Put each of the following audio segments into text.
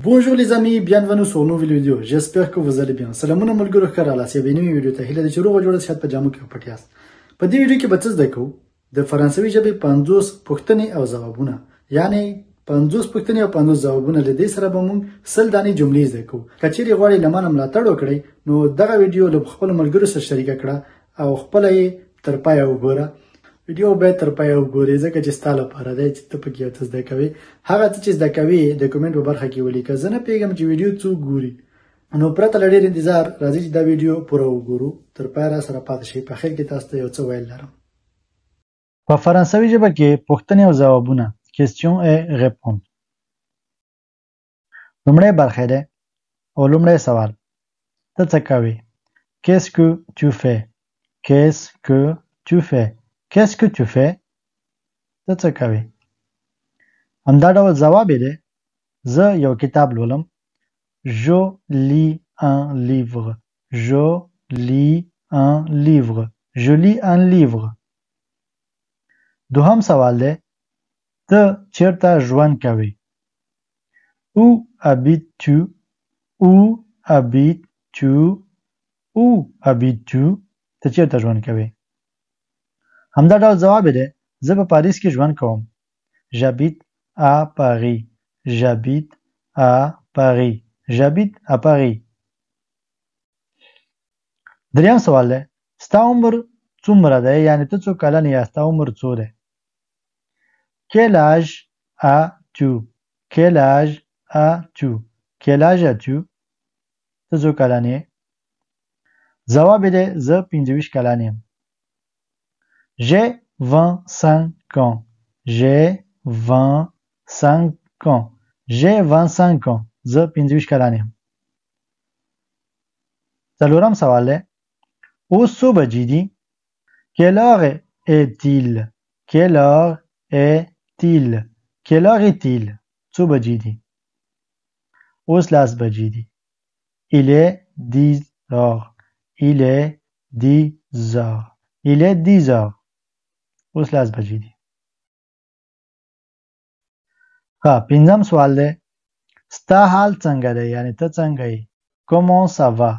Bonjour les amis, bienvenue sur une nouvelle vidéo. J'espère que vous allez bien. سلامونه ملګرو ښه راغلاست. یوې نوې ویډیو ته هیله ده چې روغ جوړ شئ په جامو کې پټ یاست. په دې ویډیو کې به څه زده کوو؟ د فرانسوي ژبې 50 پوښتنې او ځوابونه. یعنی 50 پوښتنې او 50 ځوابونه له دې سره به موږ 100 دانې جملې زده کوو. که چیرې غواړئ له مانه ملاتړ وکړئ نو دغه ویډیو له خپلو ملګرو سره شریکه کړه او خپله یې تر پایه وګوره. ویډیو باید تر پایه وګورئ ځکه چې ستا لپاره دی چې ته پکې یو څه زده کوې. هغه څه چې زده کوې د کومنټ په برخه کې ولیکه. زه نه پوهېږم چې ویډیو څوک ګوري، نو پرته له ډېر انتظار راځئ چې دا ویډیو پوره وګورو. تر پایه راسره پاتې شئ. په اخر کې تاسو ته یو څه ویل لرم. په فرانسوي ژبه کې پوښتنې او ځوابونه question et réponse. لومړی برخه دی او لومړی سوال: ته څه کوې؟ Qu'est-ce que tu fais? Qu'est-ce que tu fais? Qu'est-ce que tu fais? ته څه کوې؟ همدا ډول ځواب یې دی: زه یو کتاب لولم. Je lis un livre. Je lis un livre. Je lis un livre. دوهم سوال دی: ته چیرته ژوند کوې؟ Où habites-tu? Où habites-tu? Où habites-tu? ته چیرته ژوند کوې؟ همدا ډول ځواب یې دی: زه په پاریس کې ژوند کوم. J'habite à Paris. J'habite à Paris. J'habite à Paris. دریم سوال دی: ستا عمر څومره دی؟ یعنی ته څو کلن یې؟ ستا عمر څو دی؟ Quel âge as-tu? Quel âge as-tu? Quel âge as-tu? ته څو کلن یې؟ ځواب یې دی: زه 25 کلن یم. J'ai 25 ans. J'ai 25 ans. J'ai 25 ans. زه 25 کلن یم. څلورم سوال دی: اوس څو بجې دي؟ Quelle heure est-il? Quelle heure est-il? Quelle heure est-il? څو بجې دي؟ اوس 10 بجې دي. Il est 10 heures. Il est 10 heures. Il est 10 heures. اوس 10 بجې دي. پنځم سوال دی: ستا حال څنګه دی؟ یعنی ته څنګه یې؟ Comment ça va?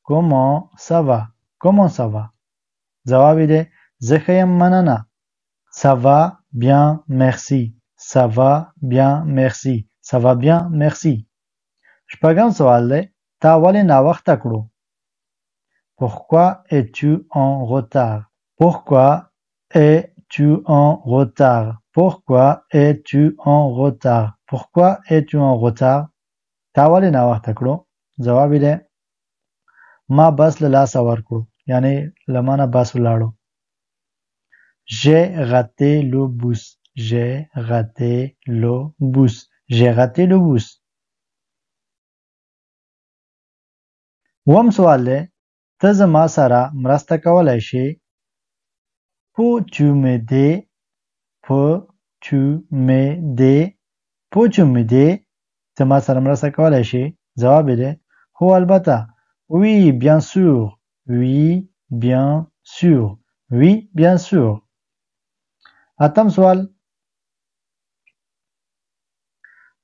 Comment ça va? Comment ça va? ځواب یې دی: زه ښه یم مننه. Ça va bien merci. Ça va bien merci. Ça va bien merci. شپږم سوال دی: تا ولې ناوخته کړو؟ Pourquoi es-tu en retard? Pourquoi es-tu en retard? Pourquoi es-tu en retard? Pourquoi es-tu en retard? تا ولې ناوخته کړو؟ ځواب یې دی: ما بس له لاسه ورکړو. یعنی له مانه بس ولاړو. J'ai raté le bus. J'ai raté le bus. J'ai raté le bus. اووم سوال دی: ته زما سره مرسته کولی شې؟ Peux-tu m'aider? Peux-tu m'aider? Peux-tu m'aider? ته ما سره مرسته کولی شې؟ ځواب یې دی: هو البته. Oui, bien sûr. Oui, bien sûr. Oui, bien sûr. اتم سوال: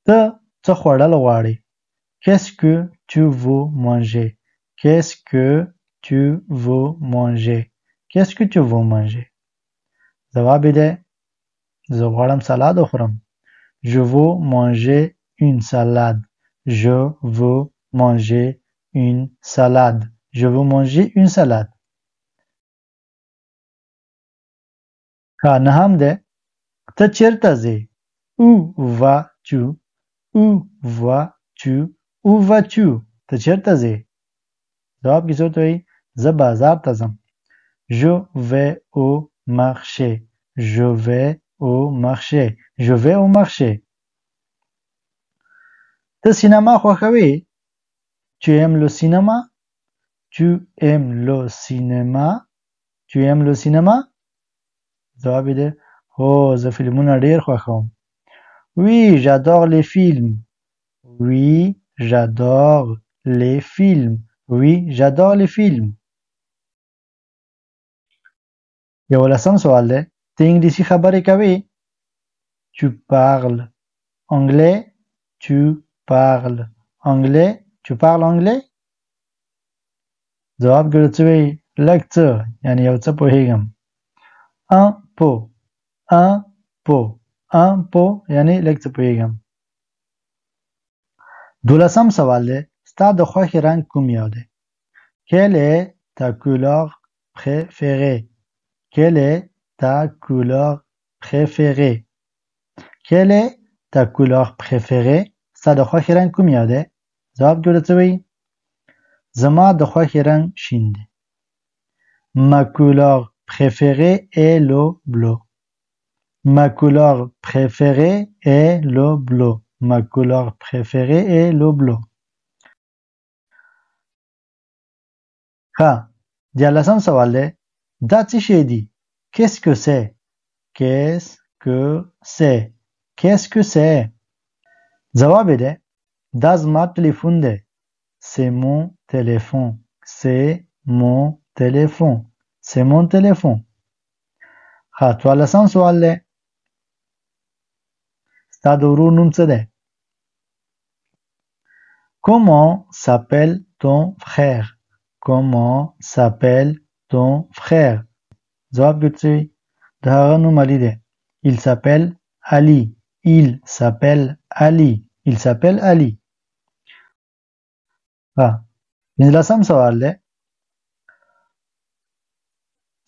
ته څه خوړل غواړې؟ Qu'est-ce que tu veux manger? Qu'est-ce que tu veux manger? Qu'est-ce que tu veux manger? ځواب یې دی: زه غواړم سلاد وخورم. Je veux manger une salade. Je veux manger une salade. Je veux manger une salade. نهم دی: ته چیرته ځې؟ Où vas-tu? Où vas-tu? Où vas-tu? ته چیرته ځې؟ ځواب کې څه ورته وایي؟ زه بازار ته ځم. Je vais au marché. Je vais au marché. Je vais au marché. ته سینما خوښوې؟ Tu aimes le cinéma? Tu aimes le cinéma? Tu aimes le cinéma? ځواب یې دی: هو زه فلمونه ډېر خوښوم. Oui, j'adore les films. Oui, j'adore les films. Oui, j'adore les films. یولسم سوال دی: ته انګلیسي خبرې کوې؟ Tu parles anglais? Tu parles anglais? Tu parles anglais? جواب کې څه وایي لږ څه یعنی یو څه پوهیږم un peu یعنی لږ څه پوهیږم 12 سوال دی ستا د خوښې رنګ کوم یو دی Quelle est ta couleur préférée? Quelle est ta couleur préférée? Quelle est ta couleur préférée? ستا د خوښې رنګ کوم یو دی جواب کې څه وایي زما د خوښې رنګ شین دی Ma couleur préférée est le bleu. Ma couleur préférée est le bleu. Ma couleur préférée est le bleu. ها 14 سوال دی دا څه شی دی Qu'est-ce que c'est? Qu'est-ce que c'est? Qu'est-ce que c'est? جواب دی دا زما ټلیفون دی C'est mon téléphone. C'est mon téléphone. C'est mon téléphone. ها 14 سوال دی ستا د ورور نوم څه دی Comment s'appelle ton frère? Comment s'appelle ton frère? جواب کې څه د هغه نوم علي دی Il s'appelle Ali. Il s'appelle Ali. Il s'appelle Ali. ها 15 سوال دی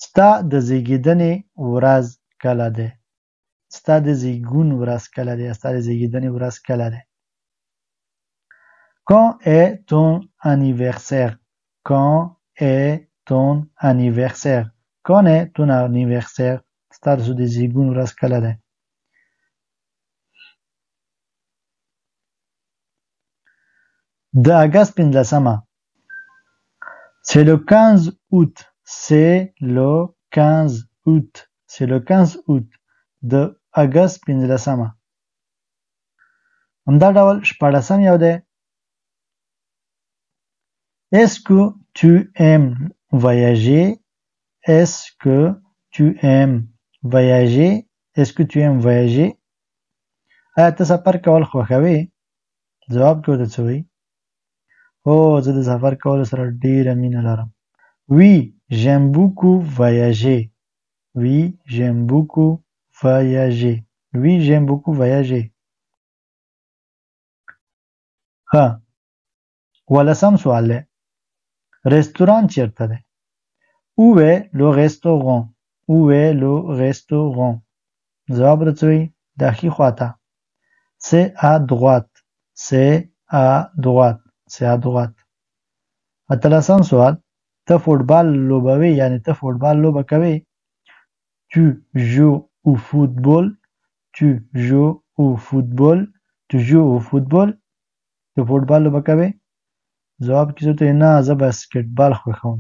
ستا د زیږیدنې ورځ کله ده ستا د زیږون ورځ کله ده ستا د زیږیدنې ورځ کله ده Quand est ton anniversaire? Quand est ton anniversaire? Quand est ton anniversaire? ستا د زیږون ورځ کله ده د اگست 15 C'est le 15 août. C'est le 15 août. C'est le 15 août de اگست 15 همدا ډول 14 یو دی Est-ce que tu aimes voyager? Est-ce que tu aimes voyager? Est-ce que tu aimes voyager? آیا ته سفر کول خوښوې؟ جواب کې ورته څه وایي او زه د سفر کولو سره ډیره مینه لرم Oui, j'aime beaucoup voyager. Oui, j'aime beaucoup voyager. Oui, j'aime beaucoup voyager. ها 15 سوال دی رستوران چیرته دی Où est le restaurant? Où est le restaurant? جواب راته وایي د ښي خواته C'est à droite. C'est à droite. C'est à droite. 18 سوال ته فوټبال لوبوي یعنی ته فوټبال لوبه کوي Tu joues au football. Tu joues au football. Tu joues au football. ته فوټبال لوبه کوي جواب کې ته نه زه باسکټبال خوښوم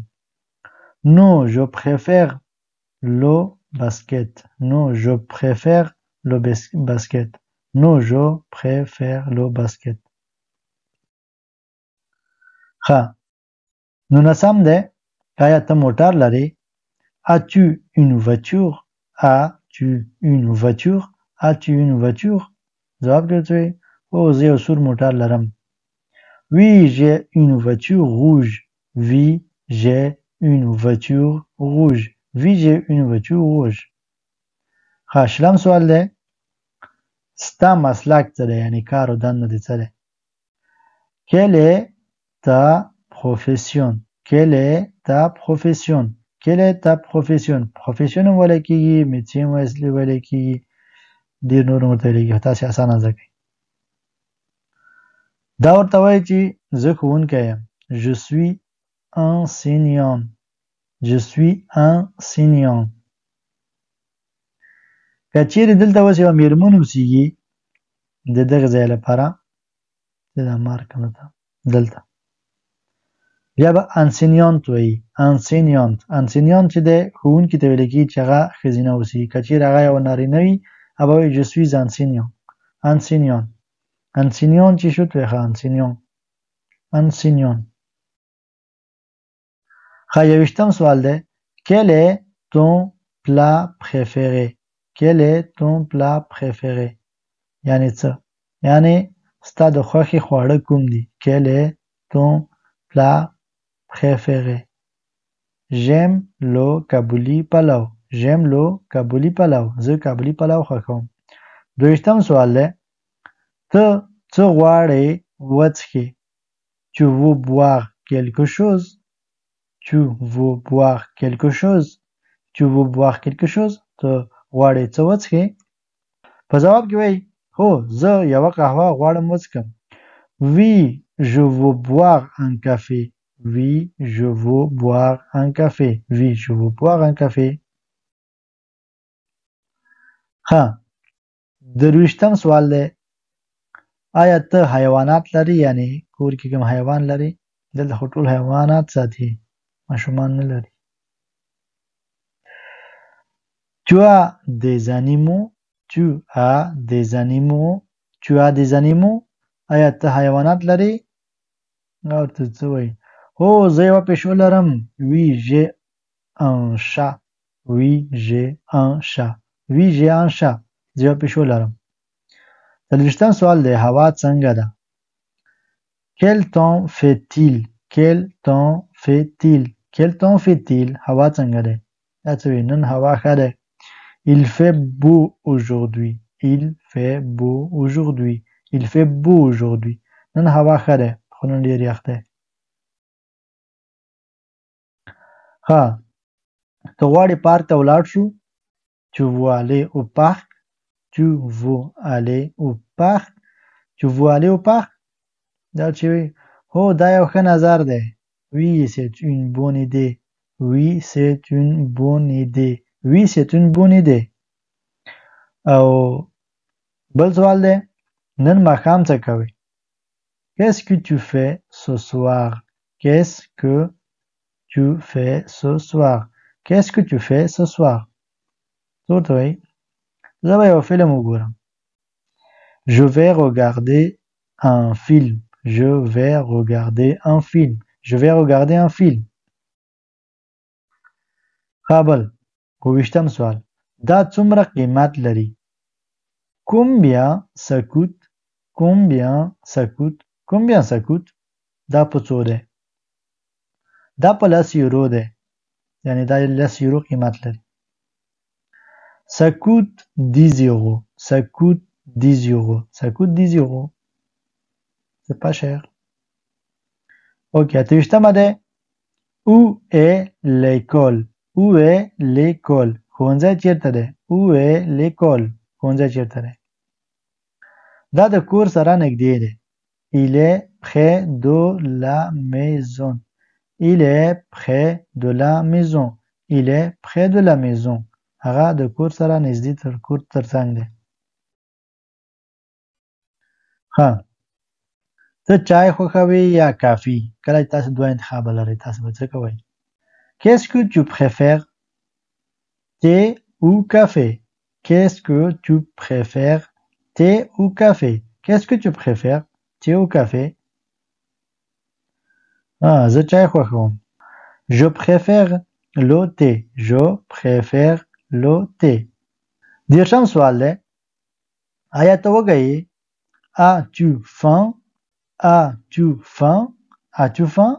Non, je préfère le basket. Non, je préfère le basket. Non, je préfère le basket. ها 19 دی آیا ته موټر لري As-tu une voiture? As-tu une voiture? As-tu une voiture? جواب کې څه او زه یو سور موټر لرم Oui, j'ai une voiture rouge. Oui, j'ai une voiture rouge. Oui, j'ai une voiture rouge. ها شلم سوال دی ستا مسلک څه دی یعنی کار او دنده دې څه دی Quelle est ta profession? Quelle est ta profession? Quelle est ta profession? Profession ویل کېږي میچې ویل کېږي ډېر نور ورته ویل کېږي تاسې اسانه زده کړئ دا ورته وایي چې زه ښوونکی یم Je suis enseignant. Je suis enseignant. که چیرې دلته اوس یوه مېرمن اوسېږي د دغه ځای لپاره دا مارک دلته بیا به enseignant وایي enseignant enseignant چې دی ښوونکي ته ویل کېږي چې هغه ښځینه اوسېږي که چیرې هغه یوه نارینه وي هغه به وایي Je suis enseignant. Enseignant. Enseignant چې شو ته ښه enseignant. Enseignant. ښه 21 سوال دی Quel est ton plat préféré? Quel est ton plat préféré? یعنی څه یعنی ستا د خوښې خواړه کوم دي؟ Quel est ton plat préféré? J'aime le kabouli پلو. J'aime le kabouli پلو. زه کابلی پلو خوښوم. 22م سوال دی. ته څه غواړې وڅښې؟ Tu veux boire quelque chose? Tu veux boire quelque chose? Tu veux boire quelque chose? ته غواړې څه وڅښې؟ په ځواب کې وایي هو زه یوه قهوه غواړم وڅښم. Oui, je veux boire un café. Oui, je veux boire un café. Oui, je veux boire un café. ها 23م سوال دی. آیا ته حیوانات لرې یعنی کور کې کوم حیوان لرې؟ دلته خو ټول حیوانات ساتي ماشومان نه لري. Tu as des animaux? Tu as des animaux? Tu as des animaux? آیا ته حیوانات لرې؟ او ته څه وایي؟ هو زه یوه پیشو لرم. Oui, j'ai un chat. Oui, j'ai un chat. Oui, j'ai un chat. زه یوه پیشو لرم. 23م سوال دی. هوا څنګه ده؟ Quel temps fait-il? Quel temps fait-il? Quel temps fait-il? هوا څنګه دی؟ دا څه وایي؟ نن هوا ښه دی. Il fait beau aujourd'hui. Il fait beau aujourd'hui. Il fait beau aujourd'hui. نن هوا ښه دی خو نن ډېر یخ دی. ها ته غواړې پارک ته ولاړ شو؟ Tu veux aller au parc? Tu veux aller au parc? Tu veux aller au parc? دا چې وایي هو دا یو ښه نظر دی. Oui, c'est une bonne idée. Oui, c'est une bonne idée. Oui, c'est une bonne idée. او بل سوال دی. نن ماښام څه کوې؟ Qu'est-ce que tu fais ce soir? Qu'est-ce que tu fais ce soir? Qu'est-ce que tu fais ce soir? څه ورته وایي؟ زه به یو فلم وګورم. Je vais regarder un film. Je vais regarder un film. Je vais regarder un film. بل 22م سوال. دا څومره قیمت لري؟ Combien ça coûte? Combien ça coûte? Combien ça coûte? دا په څو دی؟ دا په 10 یورو دی. یعنی دا 10 یورو قیمت لري. Ça coûte 10 euros. Ça coûte 10 euros. Ça coûte 10 euros. C'est pas cher. Ok, 28م دی. Où est l'école? Où est l'école? ښوونځی چیرته دی؟ Où est l'école? ښوونځی چیرته دی؟ دا د کور سره نږدې دی. Il est près de la maison. Il est près de la maison. Il est près de la maison. هغه د کور سره نږدې تر کور ترڅنګ دی. ها ته چای خوښوې یا کافي؟ کله چې تاسو دوه انتخابه لرئ تاسو به څه کوئ؟ Qu'est-ce que tu préfères? Thé ou café? Qu'est-ce que tu préfères? Thé ou café? Qu'est-ce que tu préfères? Thé ou café? زه چای خوښوم. Je préfère le thé. Je préfère le thé. 30م سوال دی. آیا ته وږی یې؟ As-tu faim? As-tu faim? As-tu faim?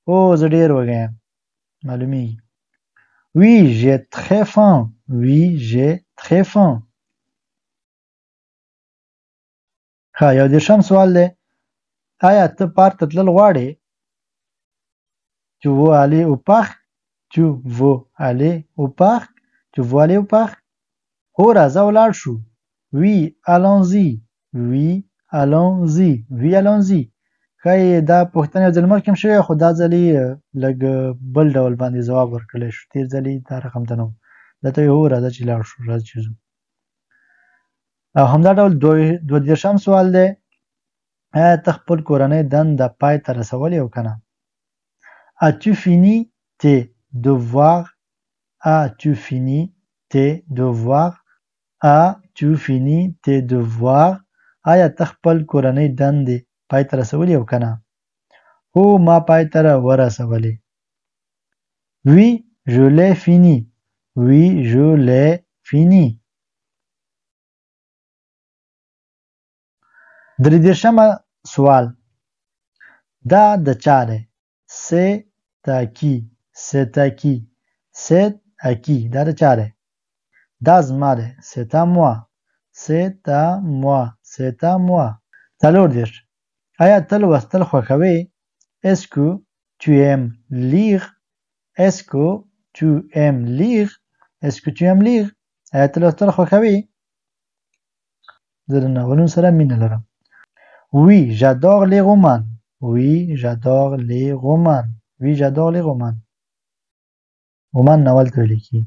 او زه ډېر وږی یم. معلومیږي. Oui, j'ai très faim. Oui, j'ai très faim. ها 31م سوال دی. آیا ته پارک ته تلل غواړې؟ Tu veux aller au parc? Tu veux aller au parc? Tu veux aller au parc? هو راځه ولاړ شو. Oui, allons-y. Oui, allons-y. Oui, allons-y. ښایي دا پوښتنه یو ځل مخکې هم شوې خو دا ځل یې لږ بل ډول باندې ځواب ورکړلی شو. تېر ځل یې دا رقم ته نه و. دلته یې هو راځه چې لاړ شو. راځه چې ځو. او همدا ډول 32م سوال دی. آیا ته خپل کورنۍ دنده پای ته رسولې او که نه؟ As-tu fini tes devoirs? As-tu fini tes devoirs? As-tu fini tes devoirs? آیا ته خپل کورنۍ دندې پای ته رسولې او که نه؟ هو ما پای ته ورسولې. Oui, je l'ai fini. Oui, je l'ai fini. درې دېرشمه سوال دا د چا دی c'est à qui c'est à qui c'est à qui دا د چا دی دا زما دی c'est à moi c'est à moi c'est à moi څلور دېرش آیا ته لوستل خوښوې est-ce que tu aimes lire est-ce que tu aimes lire est-ce que tu aimes lire آیا ته لوستل خوښوې زه د ناولونو سره مینه لرم oui j'adore les romans oui j'adore les romans oui j'adore les romans رومان ناول ته ویل کیږي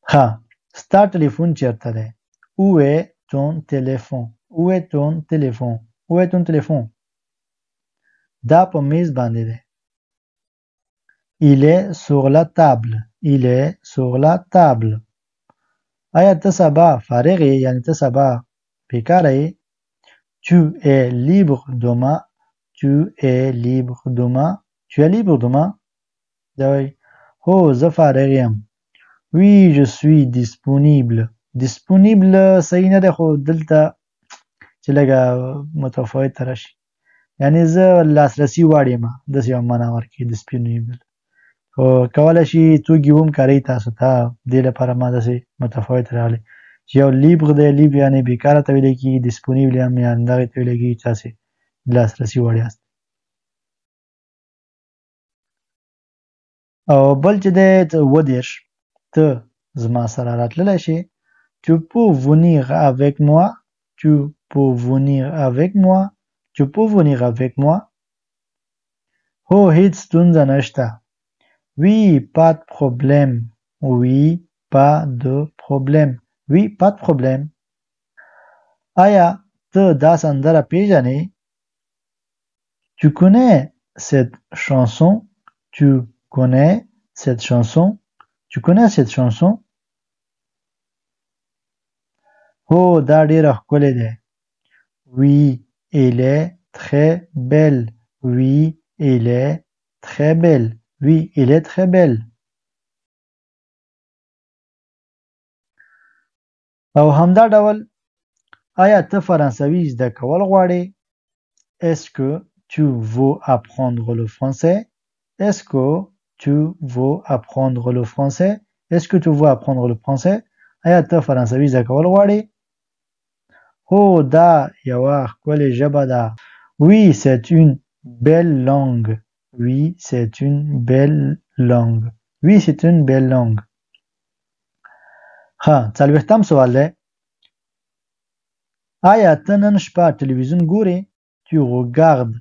ښه ستا ټلیفون چیرته دی où est ton téléphone où est ton téléphone où est ton téléphone دا په میز باندې دی il est sur la table il est sur la table آیا ته سبا فارغ یې یعنی ته سبا بیکاره یې tu es libre demain tu es libre demain tu es libre demain دا وایي هو زه فارغ یم oui je suis disponible disponible صحیح نه ده خو دلته چې لږه متفاوت راشي یعنی زه لاسرسي وړ یم داسې یوه معنا ورکوي disponible خو کولی شي توکي ومکاروي تاسو ته دې لپاره ما داسې متفاوت راغلی چې یو لیبر دی لیبر یعنې بیکاره ته ویلی کېږي disponible هم یعنې دغې ته ویلی کېږي چې تاسې لاسرسي وړ یاست او بل چې دی اووه دېرش ته زما سره راتللی شې tu peux venir avec moi tu peux venir avec moi tu peux venir avec moi هو هیڅ ستونزه نشته oui pas de problème oui pas de problème oui pas de problème آیا ته دا سندره پیژنې tu connais cette chanson tu connais cette chanson tu connais cette chanson هو دا ډیره ښکلې ده oui elle est très belle oui elle est très belle oui elle est très belle او همدا ډول آیا ته فرانسوي زده کول غواړې est-ce que tu veux apprendre le français est-ce que tu veux apprendre le français est-ce que tu veux apprendre le français آیا ته فرانسوي زده کول غواړې هو دا یوه ښکلې ژبه ده oui c'est une belle langue oui c'est une belle langue oui c'est une belle langue ښه څلوېښتم سوال دی آیا ته نن شپه تلویزیون ګورې tu regardes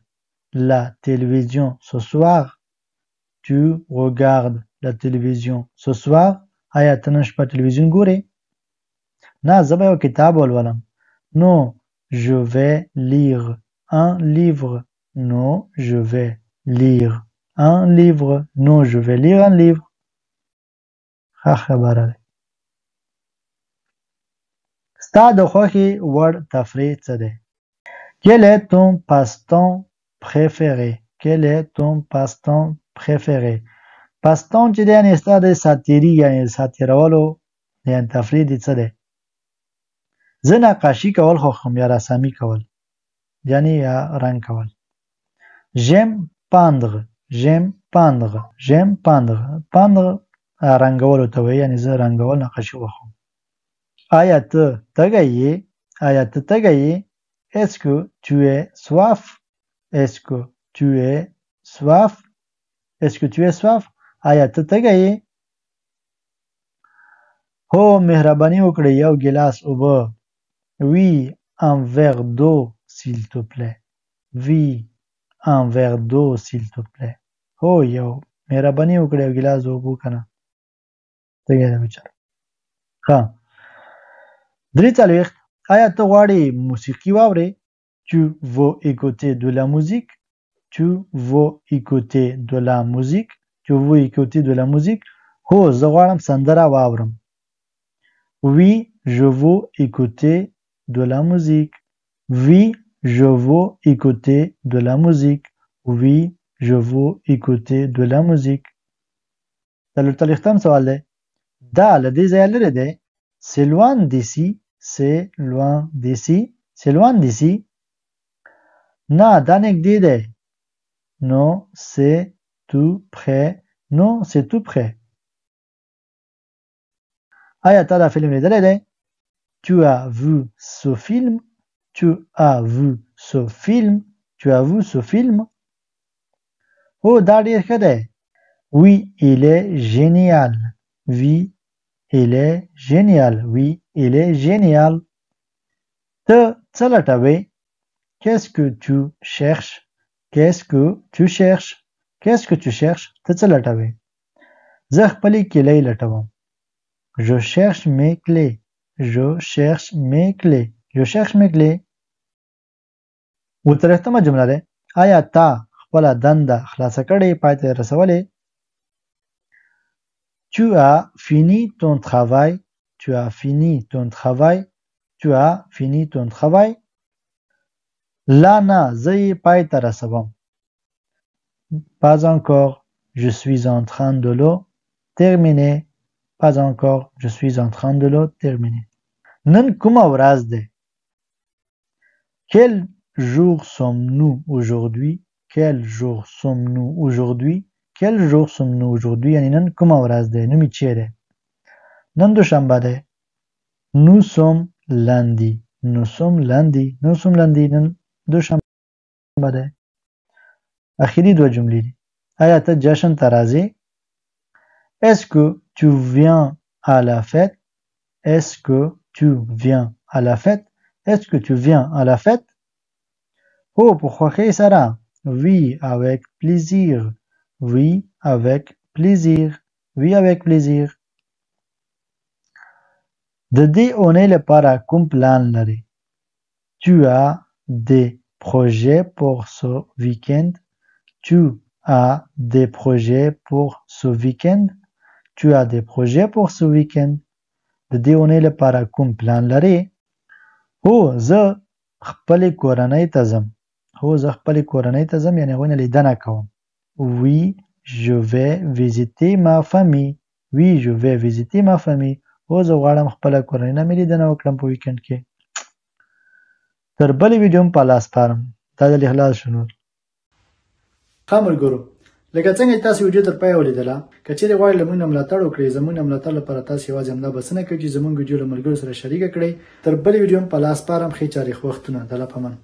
la télévision ce soir tu regardes la télévision ce soir آیا ته نن شپه تلویزیون ګورې نه زه به یو کتاب ولولم non je vais lire un livre non je vais lire un livre non je vais lire un livre ښه خبره ده ستا د خوښې وړ تفریح څه دی quel est ton passe-temps préféré quel est ton passe-temps préféré passe-temps چې دی یعنې ستا د ساتیري یعنې سات تېرولو یعنې تفریح دې څه دی زه نقاشي کول خوښوم یا رسامي کول یعنې یا رنګ کول j'aime peindre j'aime peindre j'aime peindre peindre رنګولو ته وایي یعنې زه رنګول نقاشي خوښوم آیا ته تږی یې آیا ته تږی یې est-ce que tu es soif est-ce que tu es soif est-ce que tu es soif آیا ته تږی یې هو مهرباني وکړئ یو ګیلاس اوبه oui un verre d'eau s'il te plaît oui un verre d'eau s'il te plaît هو یو مهرباني وکړئ یو ګیلاس د اوبو که نه تږی دی بېچاره ښه درې څلوېښت آیا ته غواړې موسیقي واورې tu veux écouter de la musique tu veux écouter de la musique tu veux écouter de la musique هو زه غواړم سندره واورم oui je veux écouter de la musique oui je veux écouter de la musique oui je veux écouter de la musique څلوېښتم سوال دی دا له دې ځایه لرې دی c'est loin d'ici c'est loin d'ici. C'est loin d'ici. نه دا نږدې دی. Non, c'est tout près. Non, c'est tout près. آیا تا دا فیلم لیدلی دی؟ Tu as vu ce film? Tu as vu ce film? Tu as vu ce film? Oh, دا ډیر ښه دی. Oui, il est génial. Oui, il est génial. Oui, il est génial. ته څه لټوې؟ Qu'est-ce que tu cherches? Qu'est-ce que tu cherches? Qu'est-ce que tu cherches? ته څه لټوې؟ زه خپلې کیلۍ لټوم. Je cherche mes clés. Je cherche mes clés. Je cherche mes clés. اتلسمه جمله ده. آیا تا خپله دنده خلاصه کړې پای ته رسولې؟ Tu as fini ton travail. Tu as fini ton travail. Tu as fini ton travail. لا نه زه یې پای ته رسوم. Pas encore. Je suis en train de le terminer. Pas encore. Je suis en train de le terminer. نن کومه ورځ ده؟ Quel jour sommes-nous aujourd'hui? Quel jour sommes-nous aujourd'hui? Quel jour sommes-nous aujourd'hui? یعنی نن کومه ورځ ده؟ نومې چیرې؟ نن دوشنبه ده. Nous sommes lundi. Nous sommes lundi. Nous sommes lundi. نن دوشنبه ده. اخیری دوه جملې دي. آیا ته جشن ته راځې؟ Est-ce que tu viens à la fête? Est-ce que tu viens à la fête? Est-ce que tu viens à la fête? Oh, په خوښۍ سره. Oui, avec plaisir. Oui, avec plaisir. Oui, avec plaisir. د دې اونۍ لپاره کوم پلان لرې؟ Tu as des projets pour ce week-end? Tu as des projets pour ce week-end? Tu as des projets pour ce week-end? د دې اونۍ لپاره کوم پلان لرې؟ هو زه خپلې کورنۍ ته ځم. هو زه خپلې کورنۍ ته ځم یعنې هغوی نه لیدنه کوم. Oui, je vais visiter ma famille. Oui, je vais visiter ma famille. هو زه غواړم خپله کورنۍ نه مې لیدنه وکړم په ویکند کې. تر بلې ویډیو هم په الله سپارم. دا ځل یې خلاص شو نور. ښه ملګرو، لکه څنګه چې تاسو ویډیو تر پایه ولیدله، که چیرې غواړئ له موږ نه ملاتړ وکړئ، زموږ نه ملاتړ لپاره تاسو یوازې همدا بسنه کوئ چې زموږ ویډیو له ملګرو سره شریکه کړئ. تر بلې ویډیو هم په الله سپارم. ښې چارې ښه وختونه. د الله په امان.